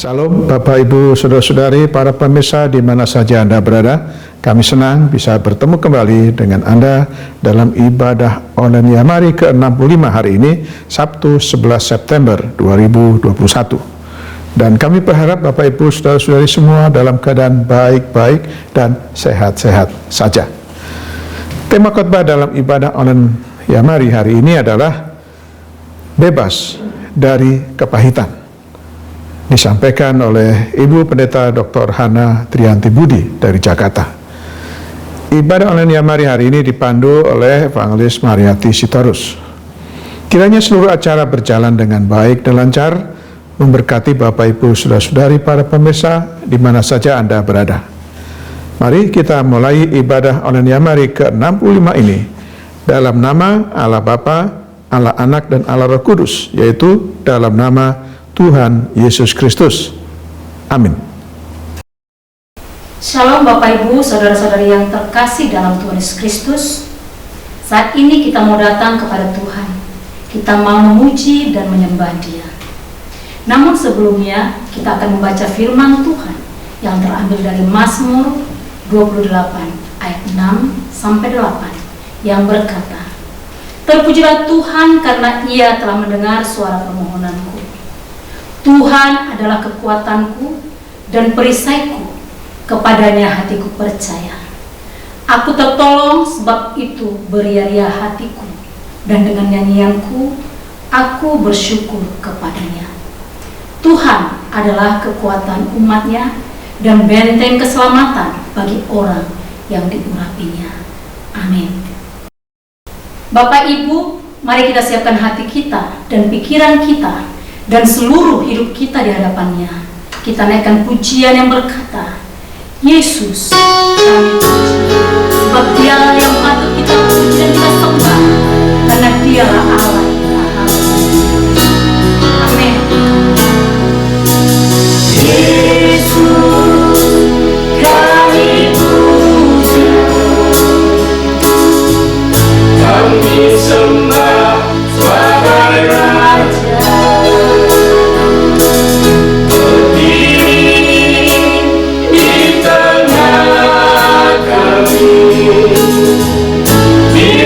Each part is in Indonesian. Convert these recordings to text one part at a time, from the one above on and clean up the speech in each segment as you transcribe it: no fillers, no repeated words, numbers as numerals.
Salam Bapak Ibu Saudara-saudari para pemirsa di mana saja Anda berada. Kami senang bisa bertemu kembali dengan Anda dalam ibadah online Yamari ke-65 hari ini, Sabtu 11 September 2021. Dan kami berharap Bapak Ibu Saudara-saudari semua dalam keadaan baik-baik dan sehat-sehat saja. Tema khotbah dalam ibadah online Yamari hari ini adalah bebas dari kepahitan. Disampaikan oleh Ibu Pendeta Dr. Hana Trianti Budi dari Jakarta. Ibadah online Yamari hari ini dipandu oleh Evangelis Mariati Sitorus. Kiranya seluruh acara berjalan dengan baik dan lancar, memberkati Bapak Ibu Saudara-saudari para pemirsa di mana saja Anda berada. Mari kita mulai ibadah online Yamari ke-65 ini dalam nama Allah Bapa, Allah Anak dan Allah Roh Kudus, yaitu dalam nama Tuhan Yesus Kristus. Amin. Shalom Bapak Ibu, saudara-saudari yang terkasih dalam Tuhan Yesus Kristus. Saat ini kita mau datang kepada Tuhan. Kita mau memuji dan menyembah Dia. Namun sebelumnya kita akan membaca firman Tuhan yang terambil dari Mazmur 28 ayat 6 sampai 8 yang berkata, "Terpujilah Tuhan karena Ia telah mendengar suara permohonanku. Tuhan adalah kekuatanku dan perisaiku, kepadanya hatiku percaya. Aku tertolong, sebab itu beria-ria hatiku, dan dengan nyanyianku aku bersyukur kepadanya. Tuhan adalah kekuatan umatnya dan benteng keselamatan bagi orang yang diurapinya. Amin." Bapak Ibu, mari kita siapkan hati kita dan pikiran kita dan seluruh hidup kita di hadapannya. Kita naikkan pujian yang berkata, "Yesus, kami puji, sebab Dialah yang patut kita puji dan kita sembah, karena Dialah Allah kita." Amin. Yesus, kami puji, kami sembah sebagai Raja. Di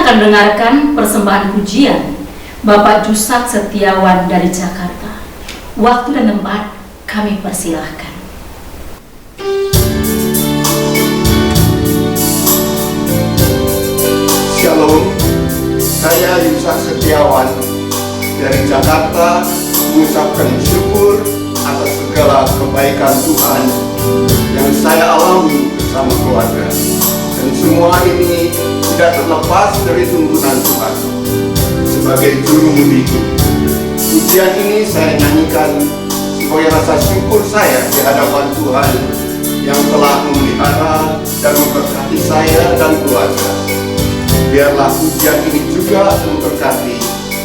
akan mendengarkan persembahan pujian Bapak Jusak Setiawan dari Jakarta. Waktu dan tempat kami persilahkan. Shalom, saya Jusak Setiawan dari Jakarta mengucapkan syukur atas segala kebaikan Tuhan yang saya alami bersama keluarga. Dan semua ini tidak terlepas dari tuntunan Tuhan sebagai juru mendidik. Pujian ini saya nyanyikan sebagai rasa syukur saya di hadapan Tuhan yang telah memelihara dan memberkati saya dan keluarga. Biarlah pujian ini juga memberkati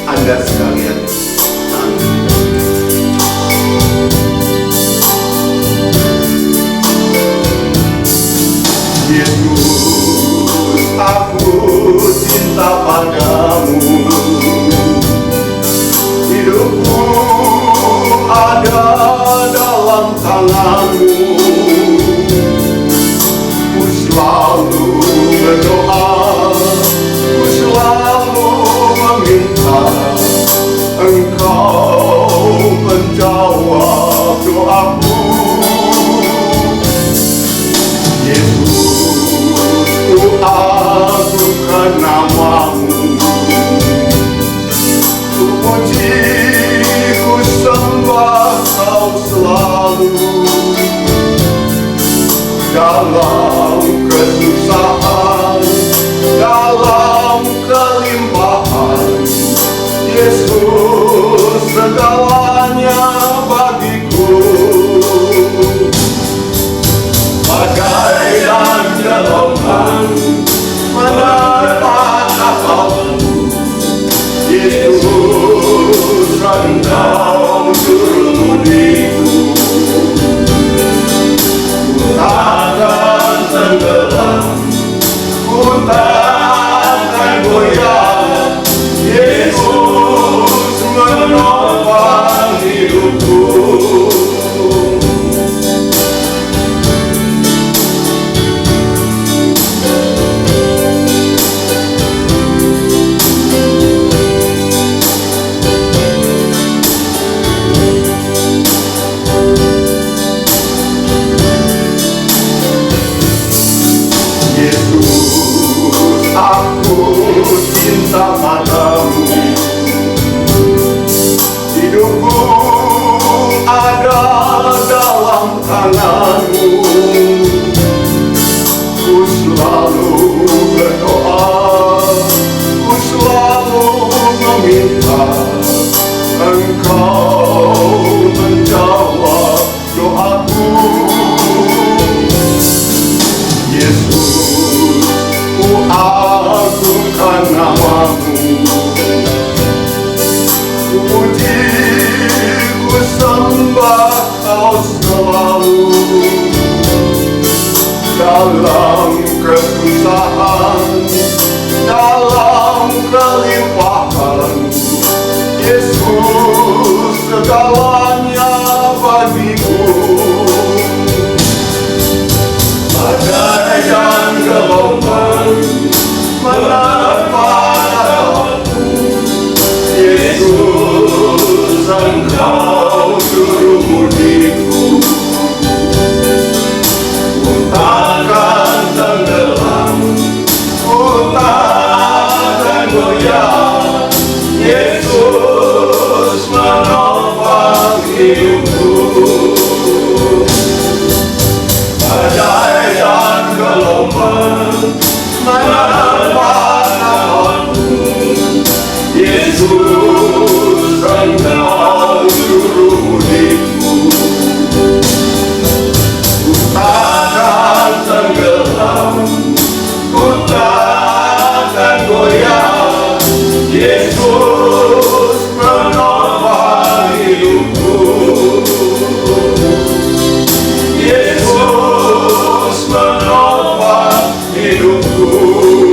Anda sekalian. Amin. Yesus, aku cinta padamu. Hidupku ada dalam tanganmu. Ku selalu berdoa, ku selalu meminta Engkau menjawab doaku. Yesus, ku agungkan namamu. Ku puji, ku sembah Kau selalu. Dalam kesusahan, dalam kelimpahan, Yesus segalanya bagiku. Badai dan gelombang menerpa kapalku, Yesus Engkau juru mendidik. Ku takkan tenggelam, ku takkan goyah, Yesus menopang hidupku. Cinta padamu. Hidupku ada dalam tanganmu. Ku selalu berdoa, ku selalu meminta Engkau menjawab doaku. Yesus, ku agungkan namamu. Ku puji, ku sembah Kau selalu. Dalam kesusahan, dalam kelimpahan, Yesus segalanya bagiku. Badai dan gelombang menerpa kapalku, Yesus Engkau juru mundikku. Ku takkan tenggelam, ku takkan goyah, Yesus menopang hidupku. Badai dan gelombang menerpa kapalku, Yesus Engkau juru mundikku. Ku takkan tenggelam, ku takkan goyah, Yesus menopang hidupku. Yesus menopang hidupku.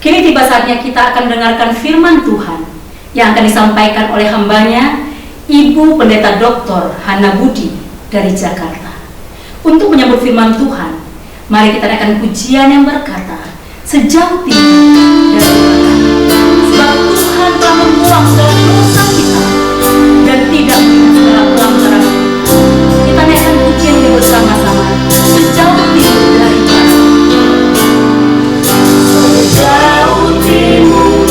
Kini tiba saatnya kita akan mendengarkan firman Tuhan yang akan disampaikan oleh hambanya, Ibu Pendeta Dr. Hana Budi dari Jakarta. Untuk menyambut firman Tuhan, mari kita naikkan pujian yang berkata, sejauh tinggi dari Tuhan, sebab Tuhan telah membuang segala dosa kita dan tidak mengingat segala pelanggaran kita. Kita naikkan pujian ini bersama-sama, sejauh tinggi dari Tuhan. Sejauh timur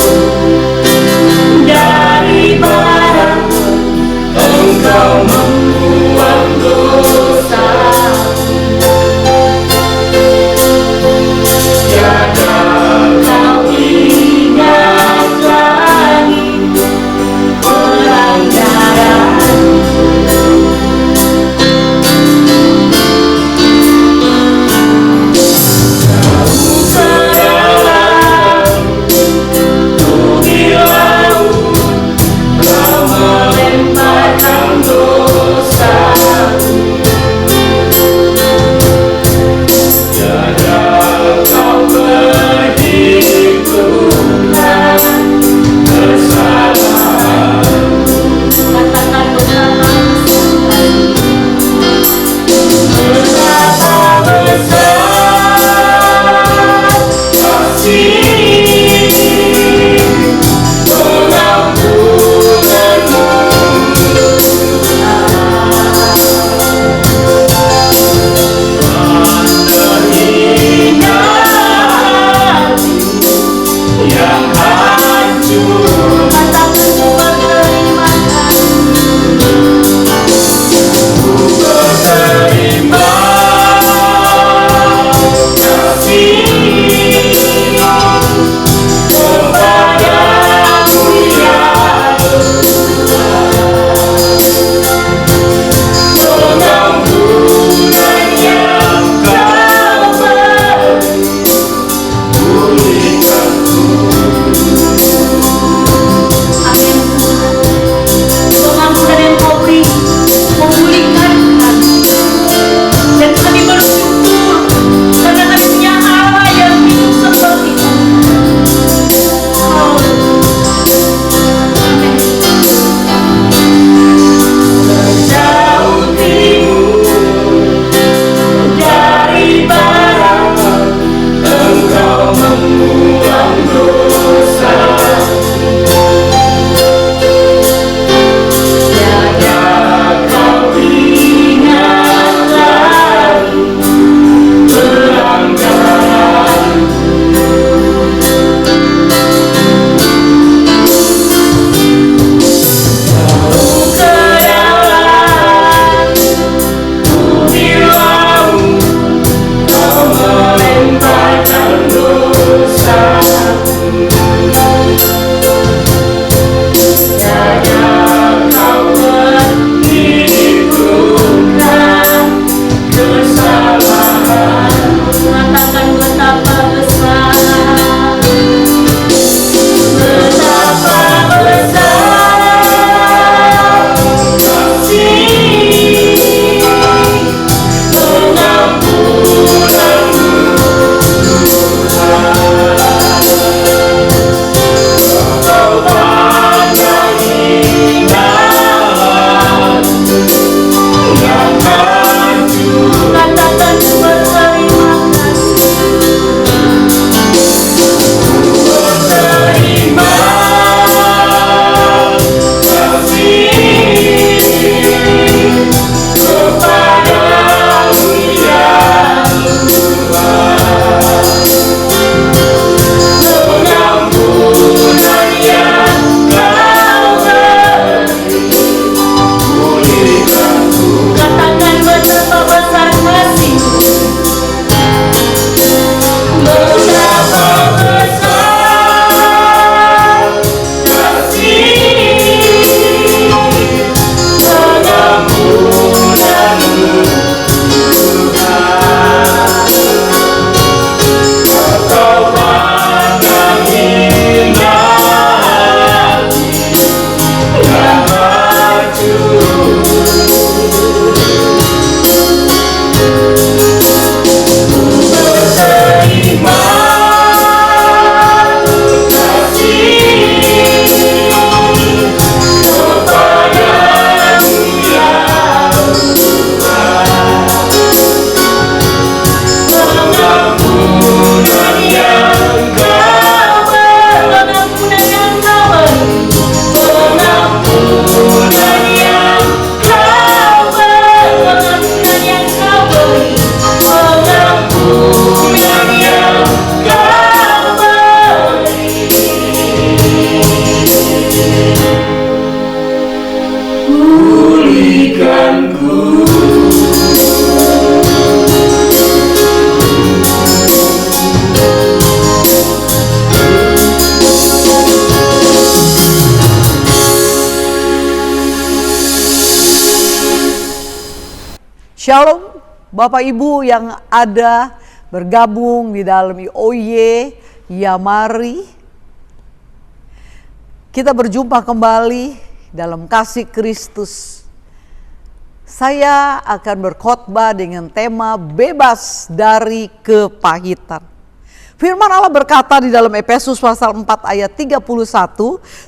dari barat, Engkau membuang dosa. Tiada kau ingat lagi Shalom Bapak Ibu yang ada bergabung di dalam IOY Yamari. Kita berjumpa kembali dalam kasih Kristus. Saya akan berkhotbah dengan tema bebas dari kepahitan. Firman Allah berkata di dalam Efesus pasal 4 ayat 31,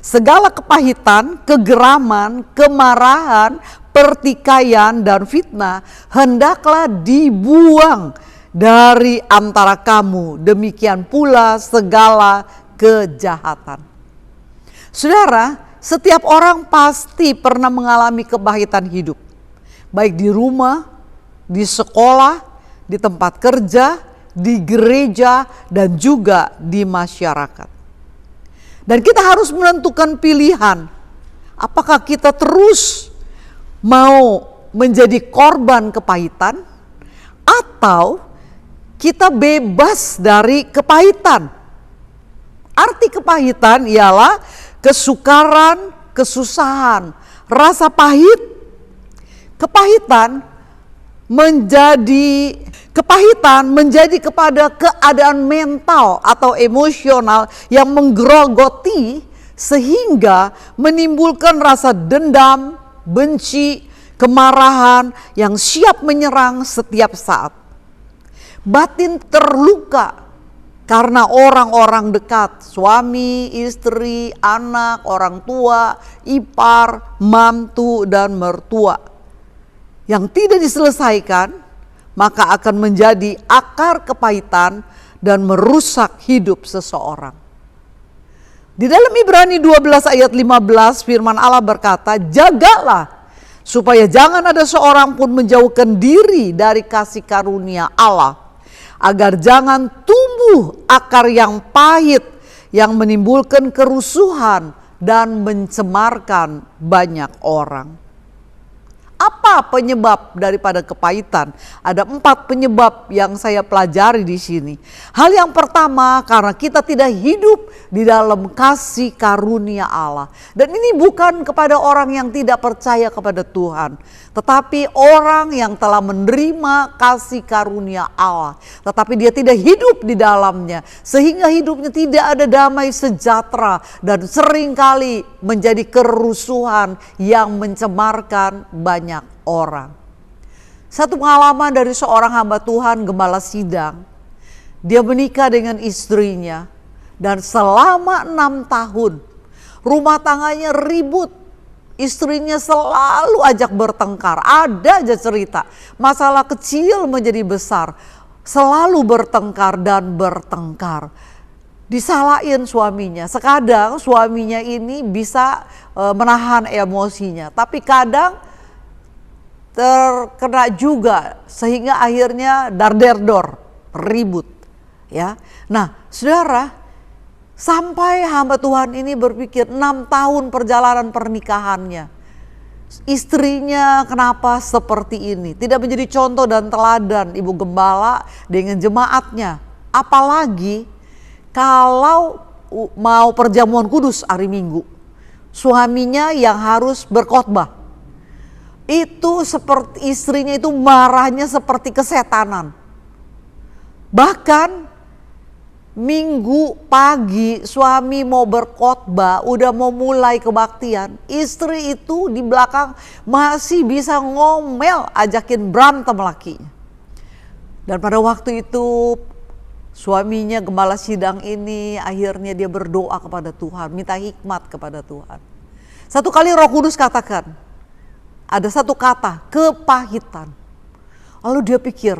segala kepahitan, kegeraman, kemarahan, pertikaian, dan fitnah hendaklah dibuang dari antara kamu. Demikian pula segala kejahatan. Saudara, setiap orang pasti pernah mengalami kepahitan hidup. Baik di rumah, di sekolah, di tempat kerja, di gereja, dan juga di masyarakat. Dan kita harus menentukan pilihan. Apakah kita terus mau menjadi korban kepahitan atau kita bebas dari kepahitan. Arti kepahitan ialah kesukaran, kesusahan, rasa pahit. Kepahitan menjadi kepada keadaan mental atau emosional yang menggerogoti sehingga menimbulkan rasa dendam, benci, kemarahan yang siap menyerang setiap saat. Batin terluka karena orang-orang dekat, suami, istri, anak, orang tua, ipar, mantu, dan mertua yang tidak diselesaikan, maka akan menjadi akar kepahitan dan merusak hidup seseorang. Di dalam Ibrani 12 ayat 15 firman Allah berkata, jagalah supaya jangan ada seorang pun menjauhkan diri dari kasih karunia Allah, agar jangan tumbuh akar yang pahit yang menimbulkan kerusuhan dan mencemarkan banyak orang. Apa penyebab daripada kepahitan? Ada 4 penyebab yang saya pelajari di sini. Hal yang pertama, karena kita tidak hidup di dalam kasih karunia Allah. Dan ini bukan kepada orang yang tidak percaya kepada Tuhan, tetapi orang yang telah menerima kasih karunia Allah, tetapi dia tidak hidup di dalamnya, sehingga hidupnya tidak ada damai sejahtera dan seringkali menjadi kerusuhan yang mencemarkan banyak orang. Satu pengalaman dari seorang hamba Tuhan, gembala sidang. Dia menikah dengan istrinya dan selama 6 tahun rumah tangganya ribut. Istrinya selalu ajak bertengkar, ada aja cerita. Masalah kecil menjadi besar, selalu bertengkar dan bertengkar. Disalahin suaminya, sekadang suaminya ini bisa menahan emosinya, tapi kadang terkena juga sehingga akhirnya darderdor, ribut. Ya, nah saudara, sampai hamba Tuhan ini berpikir 6 tahun perjalanan pernikahannya, istrinya kenapa seperti ini, tidak menjadi contoh dan teladan ibu gembala dengan jemaatnya. Apalagi kalau mau perjamuan kudus hari Minggu, suaminya yang harus berkhotbah. Itu seperti istrinya itu marahnya seperti kesetanan. Bahkan Minggu pagi suami mau berkhotbah, udah mau mulai kebaktian, istri itu di belakang masih bisa ngomel, ajakin berantem lakinya. Dan pada waktu itu suaminya gembala sidang ini akhirnya dia berdoa kepada Tuhan, minta hikmat kepada Tuhan. Satu kali Roh Kudus katakan, ada satu kata, kepahitan. Lalu dia pikir,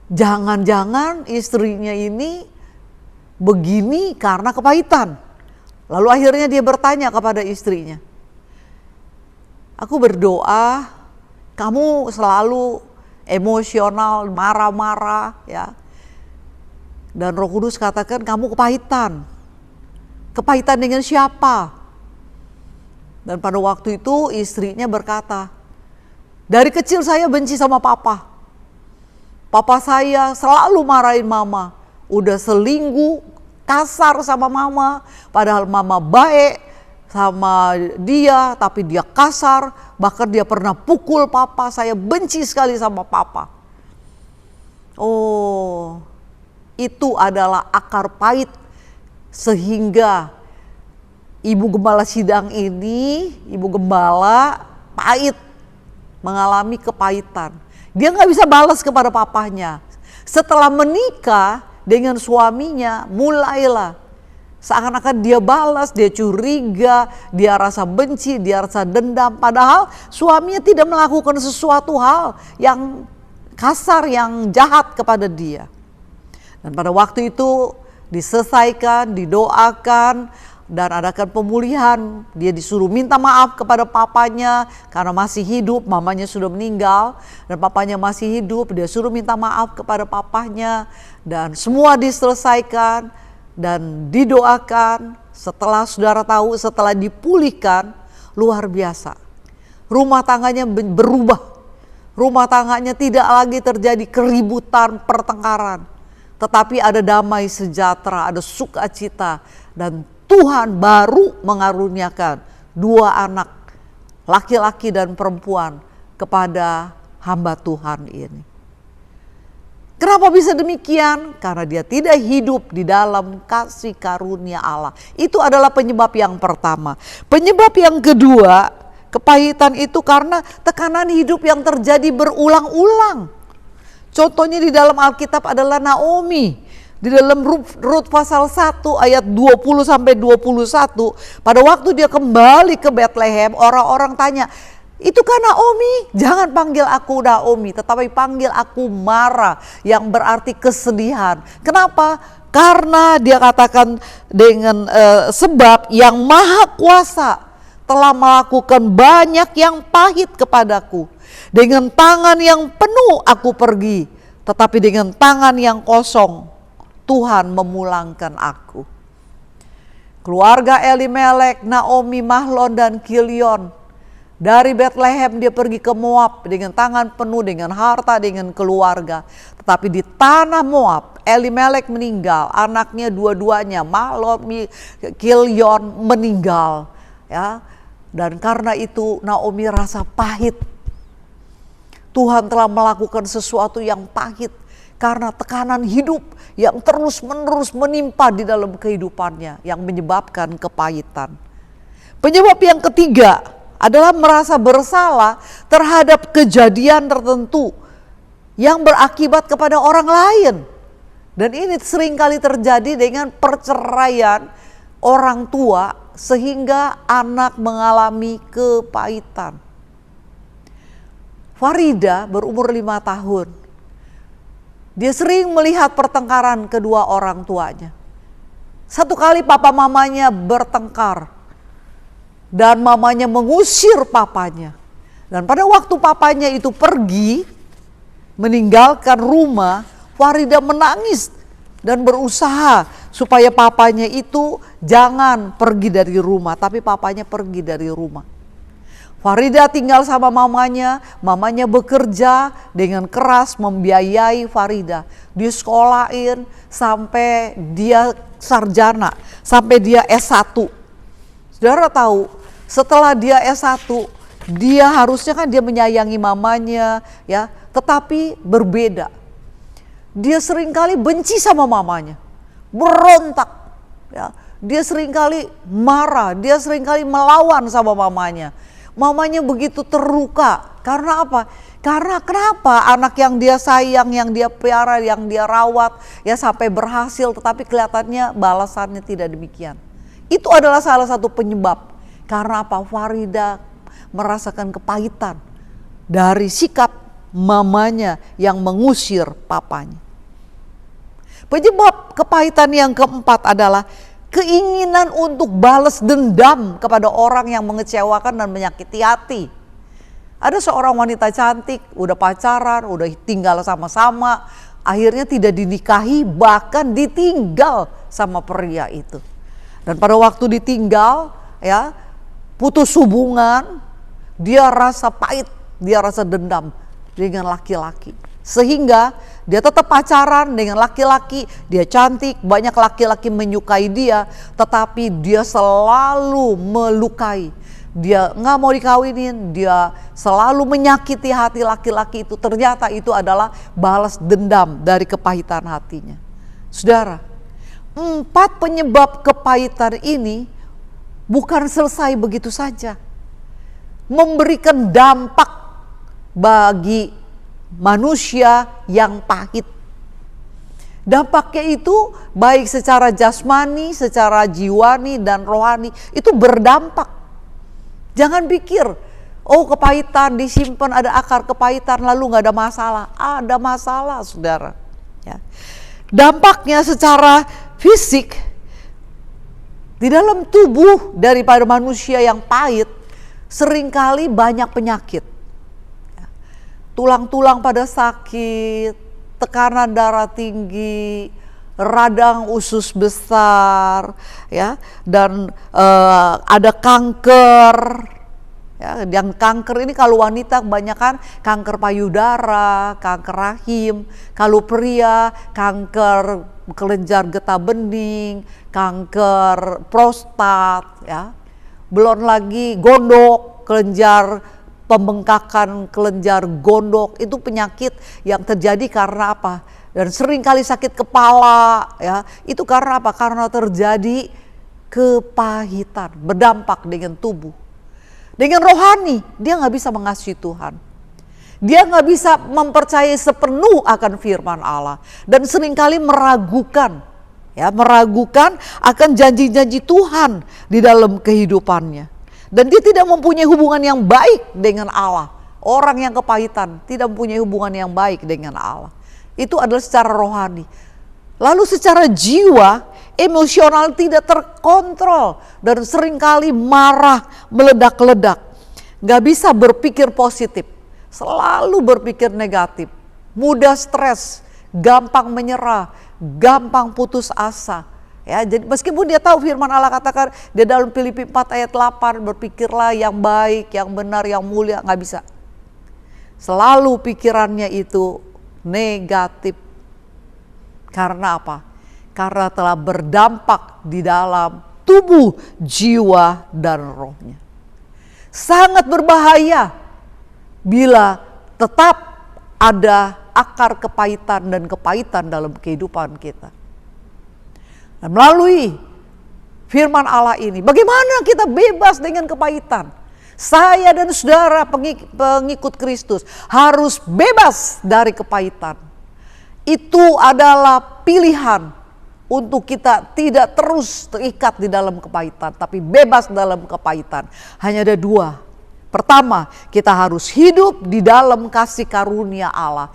jangan-jangan istrinya ini begini karena kepahitan. Lalu akhirnya dia bertanya kepada istrinya, aku berdoa, kamu selalu emosional, marah-marah ya. Dan Roh Kudus katakan kamu kepahitan. Kepahitan dengan siapa? Dan pada waktu itu istrinya berkata, dari kecil saya benci sama papa. Papa saya selalu marahin mama. Udah selingkuh, kasar sama mama. Padahal mama baik, sama dia, tapi dia kasar, bahkan dia pernah pukul papa. Saya benci sekali sama papa. Oh, itu adalah akar pahit sehingga ibu gembala sidang ini, ibu gembala pahit, mengalami kepahitan. Dia nggak bisa balas kepada papahnya. Setelah menikah dengan suaminya, mulailah seakan-akan dia balas, dia curiga, dia rasa benci, dia rasa dendam. Padahal suaminya tidak melakukan sesuatu hal yang kasar, yang jahat kepada dia. Dan pada waktu itu diselesaikan, didoakan, dan adakan pemulihan. Dia disuruh minta maaf kepada papanya karena masih hidup, mamanya sudah meninggal dan papanya masih hidup. Dia suruh minta maaf kepada papanya dan semua diselesaikan dan didoakan. Setelah saudara tahu, setelah dipulihkan, luar biasa. Rumah tangganya berubah. Rumah tangganya tidak lagi terjadi keributan, pertengkaran. Tetapi ada damai sejahtera, ada sukacita, dan Tuhan baru mengaruniakan 2 anak, laki-laki dan perempuan, kepada hamba Tuhan ini. Kenapa bisa demikian? Karena dia tidak hidup di dalam kasih karunia Allah. Itu adalah penyebab yang pertama. Penyebab yang kedua, kepahitan itu karena tekanan hidup yang terjadi berulang-ulang. Contohnya di dalam Alkitab adalah Naomi. Di dalam Rut pasal 1 ayat 20 sampai 21, pada waktu dia kembali ke Bethlehem, orang-orang tanya, "Itu kan Naomi? Jangan panggil aku Naomi, tetapi panggil aku Mara," yang berarti kesedihan. Kenapa? Karena dia katakan dengan sebab yang Maha Kuasa telah melakukan banyak yang pahit kepadaku. Dengan tangan yang penuh aku pergi, tetapi dengan tangan yang kosong Tuhan memulangkan aku. Keluarga Elimelek, Naomi, Mahlon, dan Kilion. Dari Bethlehem dia pergi ke Moab dengan tangan penuh, dengan harta, dengan keluarga. Tetapi di tanah Moab, Elimelek meninggal, anaknya dua-duanya, Mahlon, Kilion meninggal. Ya, dan karena itu Naomi rasa pahit. Tuhan telah melakukan sesuatu yang pahit karena tekanan hidup yang terus-menerus menimpa di dalam kehidupannya yang menyebabkan kepahitan. Penyebab yang ketiga adalah merasa bersalah terhadap kejadian tertentu yang berakibat kepada orang lain. Dan ini seringkali terjadi dengan perceraian orang tua sehingga anak mengalami kepahitan. Farida berumur 5 tahun. Dia sering melihat pertengkaran kedua orang tuanya. Satu kali papa mamanya bertengkar dan mamanya mengusir papanya. Dan pada waktu papanya itu pergi meninggalkan rumah, Farida menangis dan berusaha supaya papanya itu jangan pergi dari rumah, tapi papanya pergi dari rumah. Farida tinggal sama mamanya bekerja dengan keras membiayai Farida. Disekolahin sampai dia sarjana, sampai dia S1. Saudara tahu, setelah dia S1, dia harusnya kan dia menyayangi mamanya, ya, tetapi berbeda. Dia seringkali benci sama mamanya, berontak, ya. Dia seringkali marah, dia seringkali melawan sama mamanya. Mamanya begitu terluka. Karena apa? Karena kenapa anak yang dia sayang, yang dia pelihara, yang dia rawat, ya sampai berhasil, tetapi kelihatannya balasannya tidak demikian. Itu adalah salah satu penyebab. Karena apa? Farida merasakan kepahitan dari sikap mamanya yang mengusir papanya. Penyebab kepahitan yang keempat adalah keinginan untuk balas dendam kepada orang yang mengecewakan dan menyakiti hati. Ada seorang wanita cantik, udah pacaran, udah tinggal sama-sama, akhirnya tidak dinikahi, bahkan ditinggal sama pria itu. Dan pada waktu ditinggal, ya, putus hubungan, dia rasa pahit, dia rasa dendam dengan laki-laki. Sehingga dia tetap pacaran dengan laki-laki, dia cantik, banyak laki-laki menyukai dia, tetapi dia selalu melukai. Dia nggak mau dikawinin, dia selalu menyakiti hati laki-laki itu. Ternyata itu adalah balas dendam dari kepahitan hatinya. Saudara, 4 penyebab kepahitan ini bukan selesai begitu saja. Memberikan dampak bagi manusia yang pahit. Dampaknya itu baik secara jasmani, secara jiwani dan rohani, itu berdampak. Jangan pikir, oh kepahitan disimpan, ada akar kepahitan lalu nggak ada masalah. Ada masalah, saudara. Ya. Dampaknya secara fisik di dalam tubuh daripada manusia yang pahit seringkali banyak penyakit. Tulang-tulang pada sakit, tekanan darah tinggi, radang usus besar, ya, dan ada kanker. Ya, yang kanker ini kalau wanita kebanyakan kanker payudara, kanker rahim, kalau pria kanker kelenjar getah bening, kanker prostat, ya. Belum lagi gondok, kelenjar pembengkakan kelenjar gondok, itu penyakit yang terjadi karena apa? Dan sering kali sakit kepala, ya, itu karena apa? Karena terjadi kepahitan, berdampak dengan tubuh. Dengan rohani, dia nggak bisa mengasihi Tuhan. Dia nggak bisa mempercayai sepenuh akan firman Allah. Dan seringkali meragukan, ya, meragukan akan janji-janji Tuhan di dalam kehidupannya. Dan dia tidak mempunyai hubungan yang baik dengan Allah. Orang yang kepahitan tidak mempunyai hubungan yang baik dengan Allah. Itu adalah secara rohani. Lalu secara jiwa, emosional tidak terkontrol. Dan seringkali marah, meledak-ledak. Gak bisa berpikir positif. Selalu berpikir negatif. Mudah stres, gampang menyerah, gampang putus asa. Ya, jadi meskipun dia tahu firman Allah katakan di dalam Filipi 4 ayat 8, berpikirlah yang baik, yang benar, yang mulia, nggak bisa. Selalu pikirannya itu negatif. Karena apa? Karena telah berdampak di dalam tubuh, jiwa, dan rohnya. Sangat berbahaya bila tetap ada akar kepahitan dan kepahitan dalam kehidupan kita. Dan melalui firman Allah ini, bagaimana kita bebas dengan kepahitan? Saya dan saudara pengikut Kristus harus bebas dari kepahitan. Itu adalah pilihan untuk kita tidak terus terikat di dalam kepahitan, tapi bebas dalam kepahitan. Hanya ada 2. Pertama, kita harus hidup di dalam kasih karunia Allah.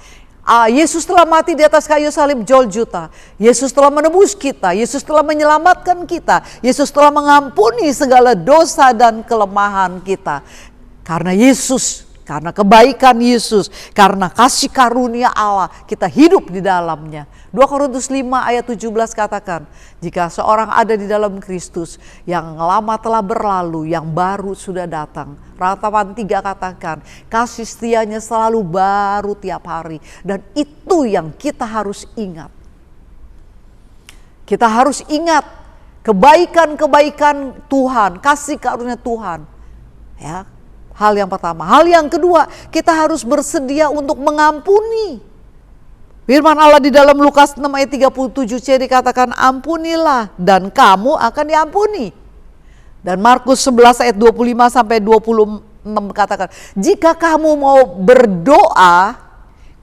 Yesus telah mati di atas kayu salib Golgota. Yesus telah menebus kita. Yesus telah menyelamatkan kita. Yesus telah mengampuni segala dosa dan kelemahan kita. Karena Yesus, karena kebaikan Yesus, karena kasih karunia Allah, kita hidup di dalamnya. 2 Korintus 5 ayat 17 katakan, jika seorang ada di dalam Kristus, yang lama telah berlalu, yang baru sudah datang. Ratapan 3 katakan, kasih setianya selalu baru tiap hari. Dan itu yang kita harus ingat. Kita harus ingat kebaikan-kebaikan Tuhan, kasih karunia Tuhan. Ya, hal yang pertama. Hal yang kedua, kita harus bersedia untuk mengampuni. Firman Allah di dalam Lukas 6 ayat 37c dikatakan, ampunilah dan kamu akan diampuni. Dan Markus 11 ayat 25 sampai 26 katakan, jika kamu mau berdoa,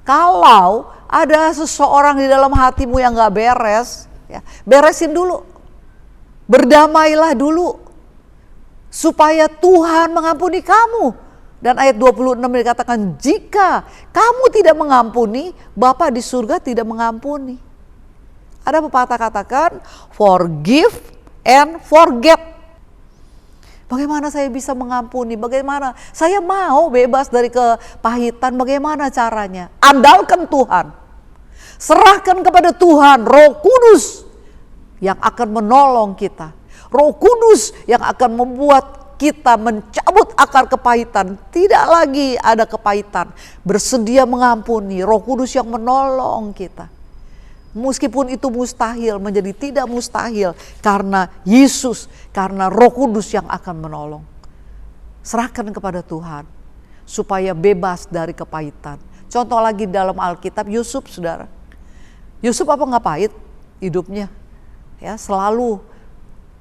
kalau ada seseorang di dalam hatimu yang gak beres, ya, beresin dulu. Berdamailah dulu. Supaya Tuhan mengampuni kamu. Dan ayat 26 dikatakan, jika kamu tidak mengampuni, Bapa di surga tidak mengampuni. Ada pepatah katakan, forgive and forget. Bagaimana saya bisa mengampuni? Bagaimana saya mau bebas dari kepahitan? Bagaimana caranya? Andalkan Tuhan. Serahkan kepada Tuhan, Roh Kudus yang akan menolong kita. Roh Kudus yang akan membuat kita mencabut akar kepahitan, tidak lagi ada kepahitan, bersedia mengampuni, Roh Kudus yang menolong kita. Meskipun itu mustahil menjadi tidak mustahil karena Yesus, karena Roh Kudus yang akan menolong. Serahkan kepada Tuhan supaya bebas dari kepahitan. Contoh lagi dalam Alkitab, Yusuf, saudara. Yusuf apa nggak pahit hidupnya? Ya, selalu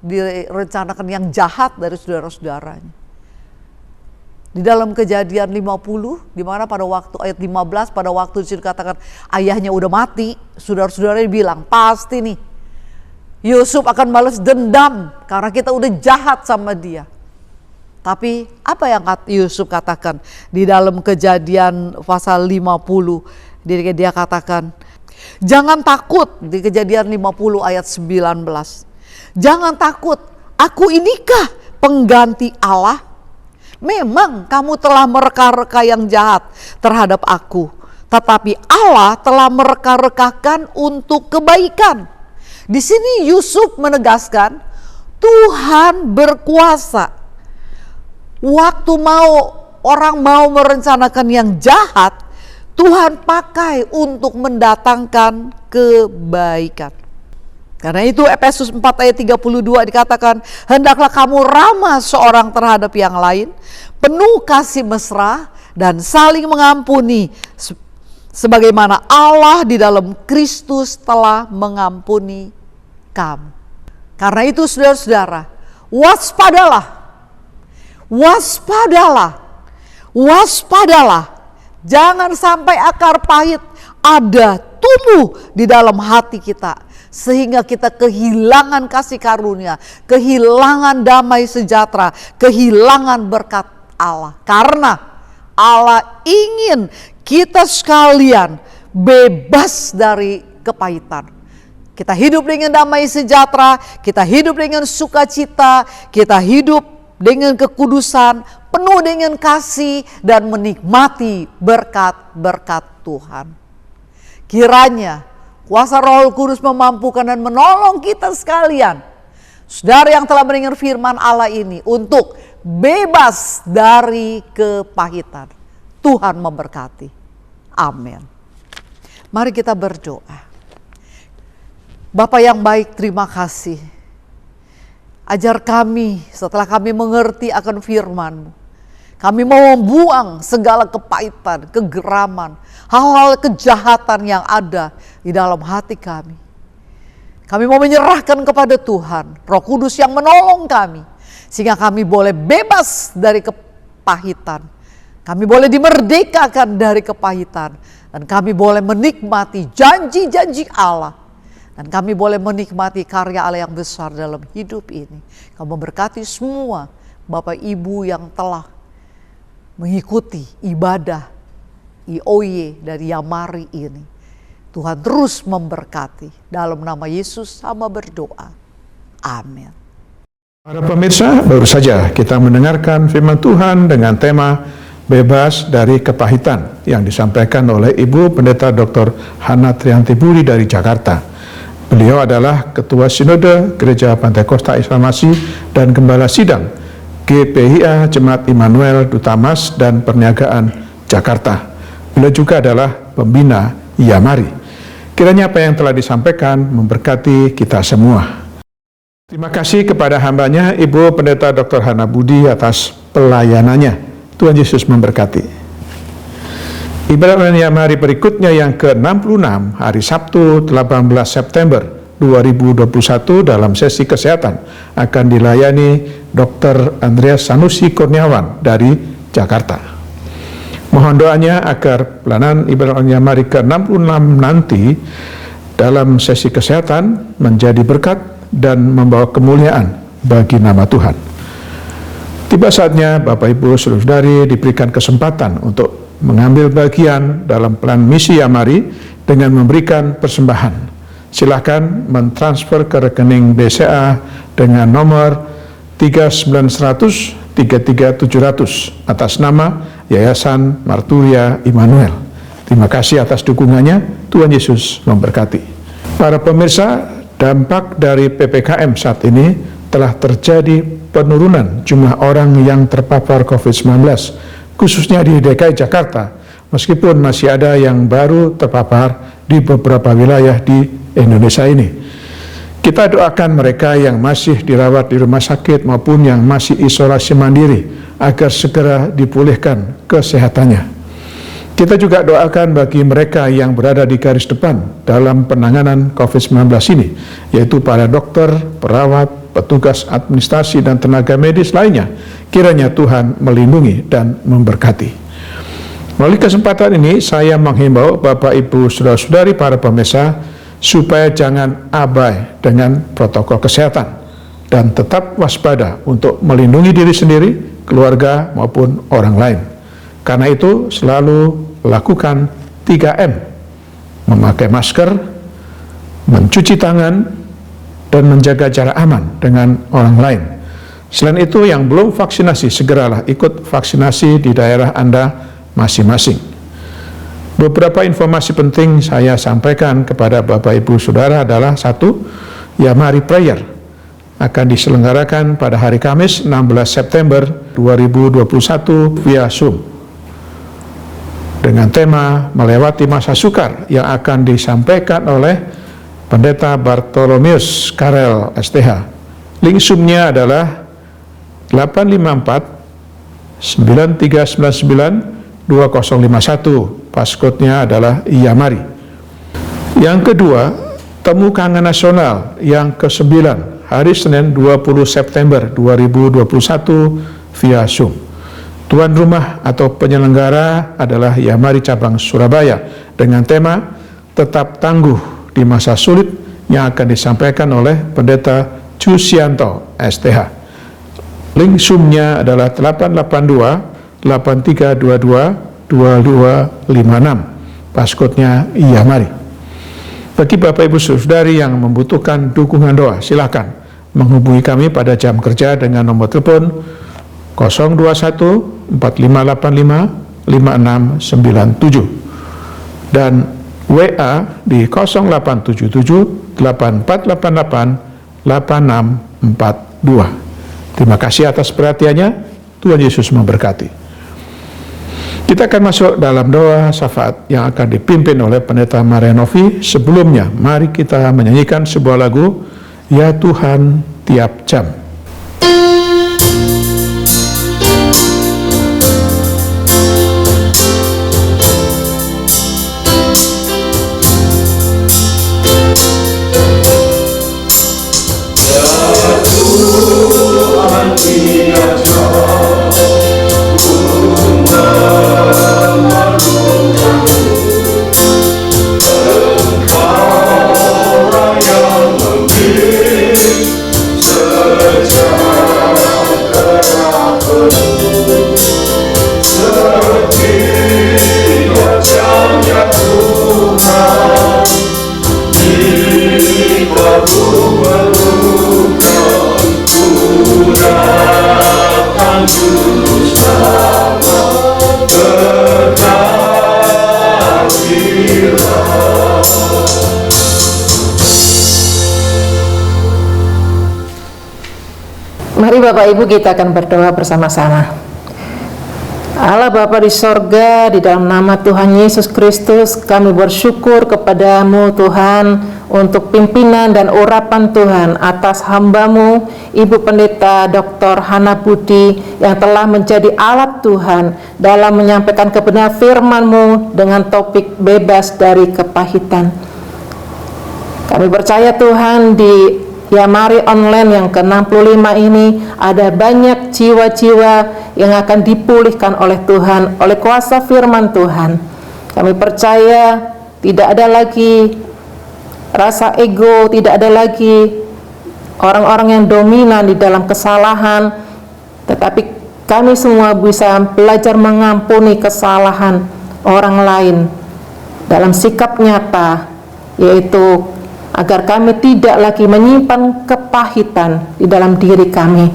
direncanakan yang jahat dari saudara-saudaranya. Di dalam Kejadian 50, di mana pada waktu ayat 15, pada waktu dikatakan ayahnya udah mati, saudara-saudaranya bilang, pasti nih Yusuf akan balas dendam karena kita udah jahat sama dia. Tapi apa yang Yusuf katakan di dalam Kejadian pasal 50, dia katakan, jangan takut, di Kejadian 50 ayat 19. Jangan takut, aku inikah pengganti Allah? Memang kamu telah mereka-reka yang jahat terhadap aku, tetapi Allah telah mereka-rekakan untuk kebaikan. Di sini Yusuf menegaskan Tuhan berkuasa. Waktu orang mau merencanakan yang jahat, Tuhan pakai untuk mendatangkan kebaikan. Karena itu Efesus 4 ayat 32 dikatakan, hendaklah kamu ramah seorang terhadap yang lain, penuh kasih mesra dan saling mengampuni, sebagaimana Allah di dalam Kristus telah mengampuni kamu. Karena itu saudara-saudara, waspadalah, waspadalah, waspadalah. Jangan sampai akar pahit ada tumbuh di dalam hati kita, sehingga kita kehilangan kasih karunia, kehilangan damai sejahtera, kehilangan berkat Allah. Karena Allah ingin kita sekalian bebas dari kepahitan. Kita hidup dengan damai sejahtera, kita hidup dengan sukacita, kita hidup dengan kekudusan, penuh dengan kasih dan menikmati berkat-berkat Tuhan. Kiranya kuasa Roh Kudus memampukan dan menolong kita sekalian, saudara yang telah mendengar firman Allah ini, untuk bebas dari kepahitan. Tuhan memberkati. Amin. Mari kita berdoa. Bapa yang baik, terima kasih. Ajar kami setelah kami mengerti akan firman-Mu. Kami mau membuang segala kepahitan, kegeraman, hal-hal kejahatan yang ada di dalam hati kami. Kami mau menyerahkan kepada Tuhan, Roh Kudus yang menolong kami, sehingga kami boleh bebas dari kepahitan. Kami boleh dimerdekakan dari kepahitan, dan kami boleh menikmati janji-janji Allah. Dan kami boleh menikmati karya Allah yang besar dalam hidup ini. Kamu berkati semua Bapak Ibu yang telah mengikuti ibadah IOY dari Yamari ini. Tuhan terus memberkati. Dalam nama Yesus sama berdoa. Amin. Para pemirsa, baru saja kita mendengarkan firman Tuhan dengan tema bebas dari kepahitan yang disampaikan oleh Ibu Pendeta Dr. Hana Trianti Budi dari Jakarta. Beliau adalah Ketua Sinode Gereja Pantai Kosta Islamasi dan Gembala Sidang GPIA Jemaat Immanuel Duta Mas dan Perniagaan Jakarta. Beliau juga adalah pembina Yamari. Kiranya apa yang telah disampaikan memberkati kita semua. Terima kasih kepada hambanya Ibu Pendeta Dr. Hana Budi atas pelayanannya. Tuhan Yesus memberkati. Ibadah online Yamari berikutnya yang ke-66 hari Sabtu 18 September 2021 dalam sesi kesehatan akan dilayani Dr. Andreas Sanusi Kurniawan dari Jakarta. Mohon doanya agar pelayanan ibadah online Yamari ke-66 nanti dalam sesi kesehatan menjadi berkat dan membawa kemuliaan bagi nama Tuhan. Tiba saatnya Bapak Ibu Saudara-saudari diberikan kesempatan untuk mengambil bagian dalam plan misi Yamari dengan memberikan persembahan. Silakan mentransfer ke rekening BCA dengan nomor 39100 33700 atas nama Yayasan Marturia Immanuel. Terima kasih atas dukungannya. Tuhan Yesus memberkati. Para pemirsa, dampak dari PPKM saat ini telah terjadi penurunan jumlah orang yang terpapar COVID-19, khususnya di DKI Jakarta, meskipun masih ada yang baru terpapar di beberapa wilayah di Indonesia ini. Kita doakan mereka yang masih dirawat di rumah sakit maupun yang masih isolasi mandiri agar segera dipulihkan kesehatannya. Kita juga doakan bagi mereka yang berada di garis depan dalam penanganan COVID-19 ini, yaitu para dokter, perawat, petugas administrasi, dan tenaga medis lainnya. Kiranya Tuhan melindungi dan memberkati. Melalui kesempatan ini, saya menghimbau Bapak, Ibu, Saudara-saudari, para pemirsa, supaya jangan abai dengan protokol kesehatan dan tetap waspada untuk melindungi diri sendiri, keluarga, maupun orang lain. Karena itu, selalu lakukan 3M, memakai masker, mencuci tangan, dan menjaga jarak aman dengan orang lain. Selain itu, yang belum vaksinasi, segeralah ikut vaksinasi di daerah Anda masing-masing. Beberapa informasi penting saya sampaikan kepada Bapak, Ibu, Saudara adalah: 1. Yamari Prayer akan diselenggarakan pada hari Kamis 16 September 2021 via Zoom dengan tema melewati masa sukar yang akan disampaikan oleh Pendeta Bartolomeus Karel STH. Link Zoom-nya adalah 854 9399 2051. Passcode-nya adalah Yamari. Yang kedua, Temu Kangen Nasional yang ke-9 hari Senin 20 September 2021 via Zoom. Tuan rumah atau penyelenggara adalah Yamari Cabang Surabaya dengan tema Tetap Tangguh di Masa Sulit yang akan disampaikan oleh Pendeta Jusianto STH. Link Zoom-nya adalah 882 8322 2256. Passcode-nya Yamari. Bagi Bapak, Ibu, Saudari yang membutuhkan dukungan doa, silakan menghubungi kami pada jam kerja dengan nomor telepon 021 4585 5697 dan WA di 0877 8488 8642. Terima kasih atas perhatiannya. Tuhan Yesus memberkati. Kita akan masuk dalam doa syafaat yang akan dipimpin oleh Pendeta Marianovi. Sebelumnya, mari kita menyanyikan sebuah lagu, Ya Tuhan Tiap Jam. Mari Bapak Ibu kita akan berdoa bersama-sama. Allah Bapa di sorga, di dalam nama Tuhan Yesus Kristus, kami bersyukur kepadamu Tuhan untuk pimpinan dan urapan Tuhan atas hamba-Mu, Ibu Pendeta Dr. Hana Budi, yang telah menjadi alat Tuhan dalam menyampaikan kebenaran firman-Mu dengan topik bebas dari kepahitan. Kami percaya Tuhan, di Yamari online yang ke-65 ini ada banyak jiwa-jiwa yang akan dipulihkan oleh Tuhan, oleh kuasa firman Tuhan. Kami percaya tidak ada lagi rasa ego, tidak ada lagi orang-orang yang dominan di dalam kesalahan, tetapi kami semua bisa belajar mengampuni kesalahan orang lain dalam sikap nyata, yaitu agar kami tidak lagi menyimpan kepahitan di dalam diri kami.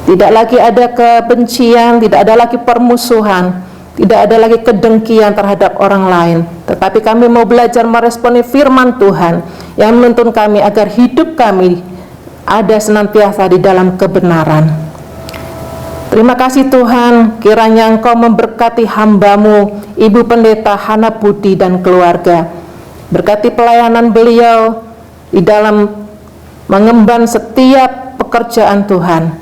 Tidak lagi ada kebencian, tidak ada lagi permusuhan, tidak ada lagi kedengkian terhadap orang lain. Tetapi kami mau belajar meresponi firman Tuhan yang menuntun kami agar hidup kami ada senantiasa di dalam kebenaran. Terima kasih Tuhan, kiranya Engkau memberkati hamba-Mu, Ibu Pendeta Hana Budi dan keluarga. Berkati pelayanan beliau di dalam mengemban setiap pekerjaan Tuhan.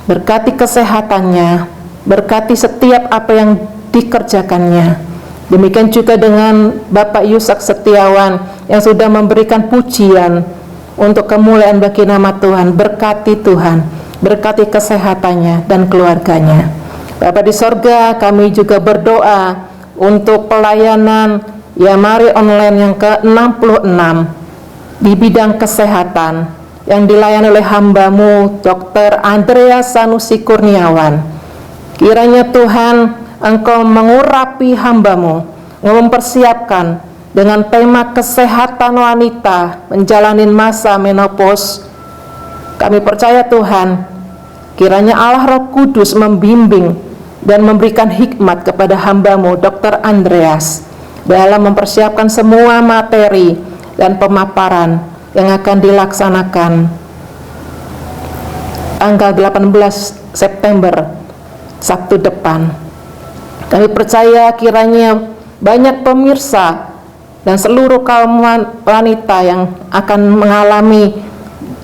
Berkati kesehatannya, berkati setiap apa yang dikerjakannya. Demikian juga dengan Bapak Yusak Setiawan yang sudah memberikan pujian untuk kemuliaan bagi nama Tuhan. Berkati Tuhan, berkati kesehatannya dan keluarganya. Bapa di sorga, kami juga berdoa untuk pelayanan Yamari Online yang ke-66 di bidang kesehatan yang dilayani oleh hamba-Mu Dr. Andreas Sanusi Kurniawan. Kiranya Tuhan, Engkau mengurapi hamba-Mu, mempersiapkan dengan tema kesehatan wanita menjalani masa menopause. Kami percaya Tuhan, kiranya Allah Roh Kudus membimbing dan memberikan hikmat kepada hamba-Mu Dr. Andreas dalam mempersiapkan semua materi dan pemaparan yang akan dilaksanakan tanggal 18 September Sabtu depan. Kami percaya kiranya banyak pemirsa dan seluruh kaum wanita yang akan mengalami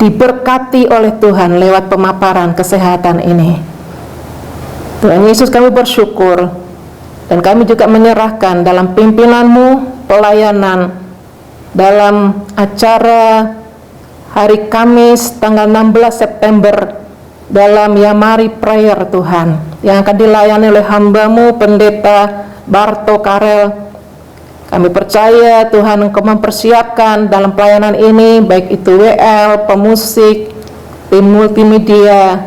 diberkati oleh Tuhan lewat pemaparan kesehatan ini. Tuhan Yesus, kami bersyukur dan kami juga menyerahkan dalam pimpinan-Mu pelayanan dalam acara hari Kamis tanggal 16 September dalam Yamari Prayer Tuhan yang akan dilayani oleh hamba-Mu Pendeta Barto Karel. Kami percaya Tuhan Engkau mempersiapkan dalam pelayanan ini, baik itu WL, pemusik, tim multimedia,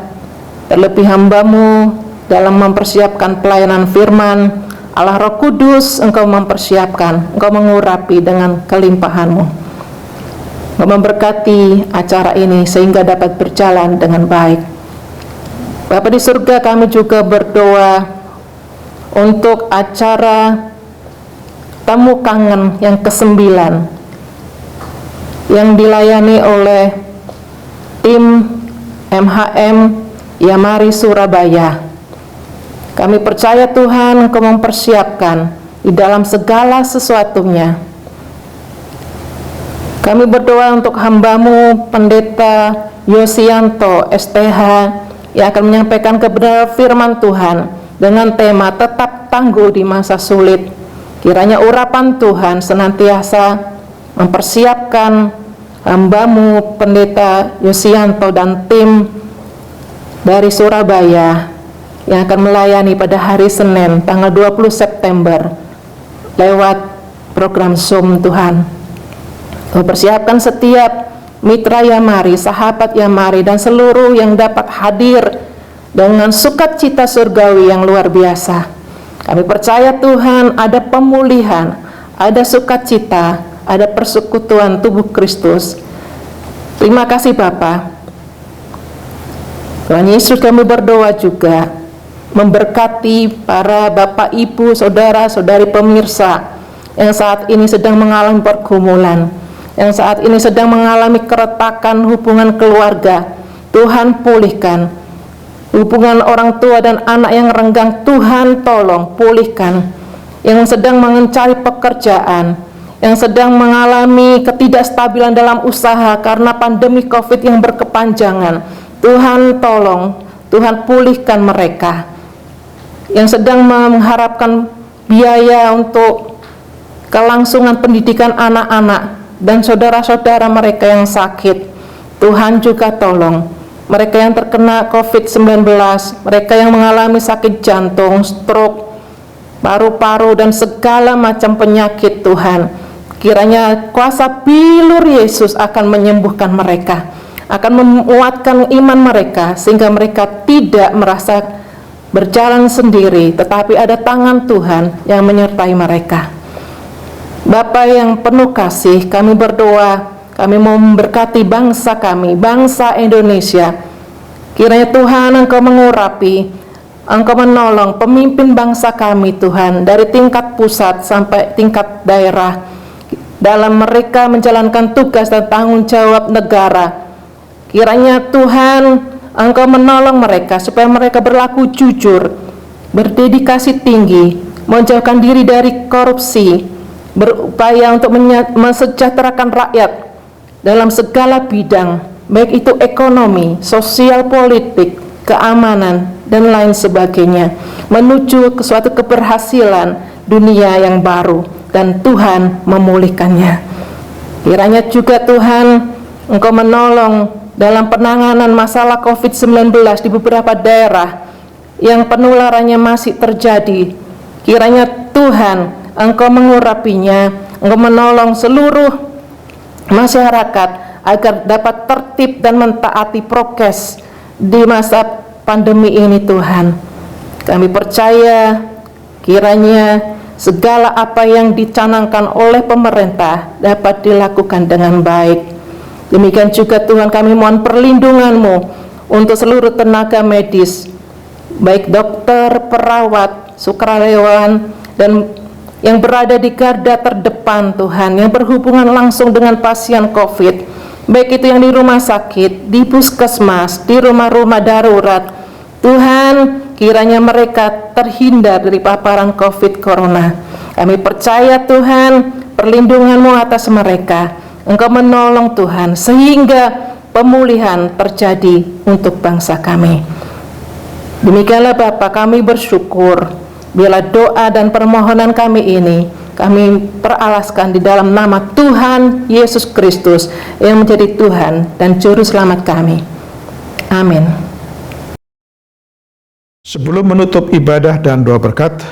terlebih hamba-Mu dalam mempersiapkan pelayanan firman. Allah Roh Kudus, Engkau mempersiapkan, Engkau mengurapi dengan kelimpahan-Mu. Engkau memberkati acara ini sehingga dapat berjalan dengan baik. Bapa di surga, kami juga berdoa untuk acara tamu kangen yang ke-9 yang dilayani oleh tim MHM Yamari Surabaya. Kami percaya Tuhan Engkau mempersiapkan di dalam segala sesuatunya. Kami berdoa untuk hamba-Mu Pendeta Yosianto STH yang akan menyampaikan kebenaran firman Tuhan dengan tema tetap tangguh di masa sulit. Kiranya urapan Tuhan senantiasa mempersiapkan hamba-Mu Pendeta Yosianto dan tim dari Surabaya yang akan melayani pada hari Senin tanggal 20 September lewat program Zoom Tuhan. Mempersiapkan setiap mitra Yamari, sahabat Yamari, dan seluruh yang dapat hadir dengan sukacita surgawi yang luar biasa. Kami percaya Tuhan ada pemulihan, ada sukacita, ada persekutuan tubuh Kristus. Terima kasih Bapa. Tuhan Yesus, kami berdoa juga memberkati para Bapak, Ibu, Saudara-saudari pemirsa yang saat ini sedang mengalami pergumulan, yang saat ini sedang mengalami keretakan hubungan keluarga. Tuhan pulihkan hubungan orang tua dan anak yang renggang. Tuhan tolong pulihkan. Yang sedang mencari pekerjaan, yang sedang mengalami ketidakstabilan dalam usaha karena pandemi COVID yang berkepanjangan, Tuhan tolong, Tuhan pulihkan mereka. Yang sedang mengharapkan biaya untuk kelangsungan pendidikan anak-anak dan saudara-saudara mereka yang sakit, Tuhan juga tolong. Mereka yang terkena COVID-19, mereka yang mengalami sakit jantung, stroke, paru-paru, dan segala macam penyakit, Tuhan, kiranya kuasa bilur Yesus akan menyembuhkan mereka, akan menguatkan iman mereka, sehingga mereka tidak merasa berjalan sendiri, tetapi ada tangan Tuhan yang menyertai mereka. Bapa yang penuh kasih, kami berdoa, kami mau memberkati bangsa kami, bangsa Indonesia. Kiranya Tuhan Engkau mengurapi, Engkau menolong pemimpin bangsa kami Tuhan, dari tingkat pusat sampai tingkat daerah, dalam mereka menjalankan tugas dan tanggung jawab negara. Kiranya Tuhan, Engkau menolong mereka supaya mereka berlaku jujur, berdedikasi tinggi, menjauhkan diri dari korupsi, berupaya untuk mensejahterakan rakyat dalam segala bidang, baik itu ekonomi, sosial, politik, keamanan, dan lain sebagainya, menuju ke suatu keberhasilan dunia yang baru, dan Tuhan memulihkannya. Kiranya juga Tuhan, Engkau menolong dalam penanganan masalah COVID-19 di beberapa daerah yang penularannya masih terjadi. Kiranya Tuhan, Engkau mengurapinya, Engkau menolong seluruh masyarakat agar dapat tertib dan mentaati prokes di masa pandemi ini. Tuhan, kami percaya kiranya segala apa yang dicanangkan oleh pemerintah dapat dilakukan dengan baik. Demikian juga Tuhan, kami mohon perlindungan-Mu untuk seluruh tenaga medis, baik dokter, perawat, sukarelawan, dan yang berada di garda terdepan Tuhan, yang berhubungan langsung dengan pasien COVID, baik itu yang di rumah sakit, di puskesmas, di rumah-rumah darurat. Tuhan, kiranya mereka terhindar dari paparan COVID Corona. Kami percaya Tuhan, perlindungan-Mu atas mereka. Engkau menolong Tuhan, sehingga pemulihan terjadi untuk bangsa kami. Demikianlah Bapa, kami bersyukur bila doa dan permohonan kami ini kami peralaskan di dalam nama Tuhan Yesus Kristus yang menjadi Tuhan dan Juru Selamat kami. Amin. Sebelum menutup ibadah dan doa berkat,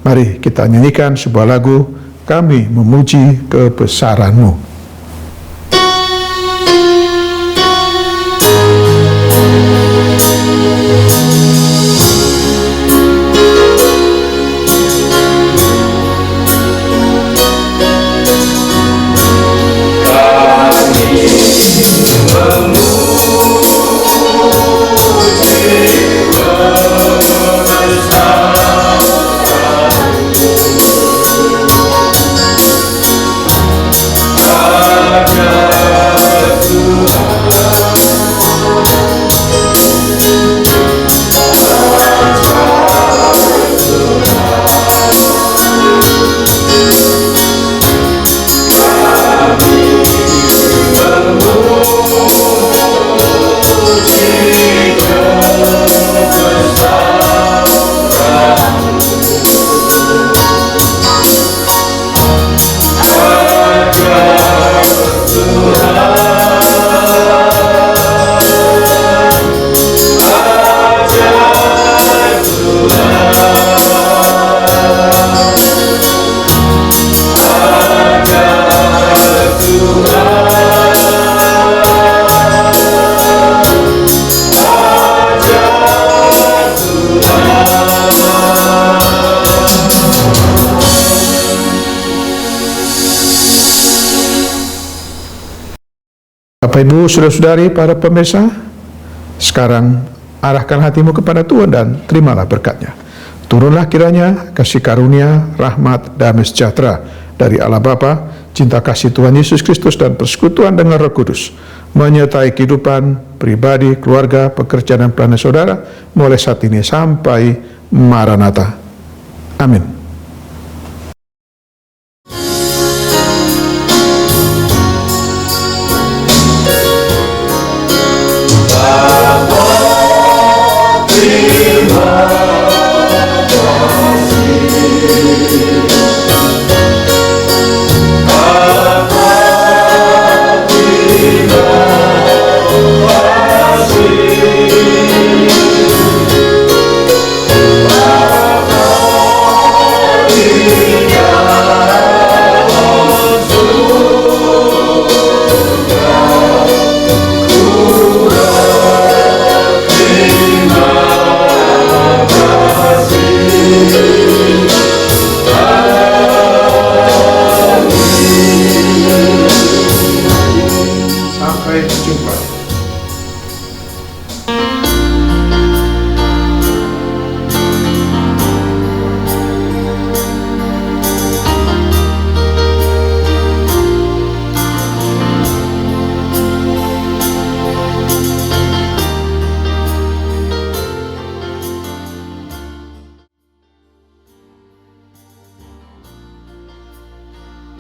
mari kita nyanyikan sebuah lagu, Kami Memuji Kebesaran-Mu. Bapak Ibu, saudara-saudari, para pemirsa, sekarang arahkan hatimu kepada Tuhan dan terimalah berkat-Nya. Turunlah kiranya kasih karunia, rahmat, damai sejahtera dari Allah Bapa, cinta kasih Tuhan Yesus Kristus dan persekutuan dengan Roh Kudus menyertai kehidupan pribadi, keluarga, pekerjaan dan pelayanan saudara mulai saat ini sampai Maranatha. Amin.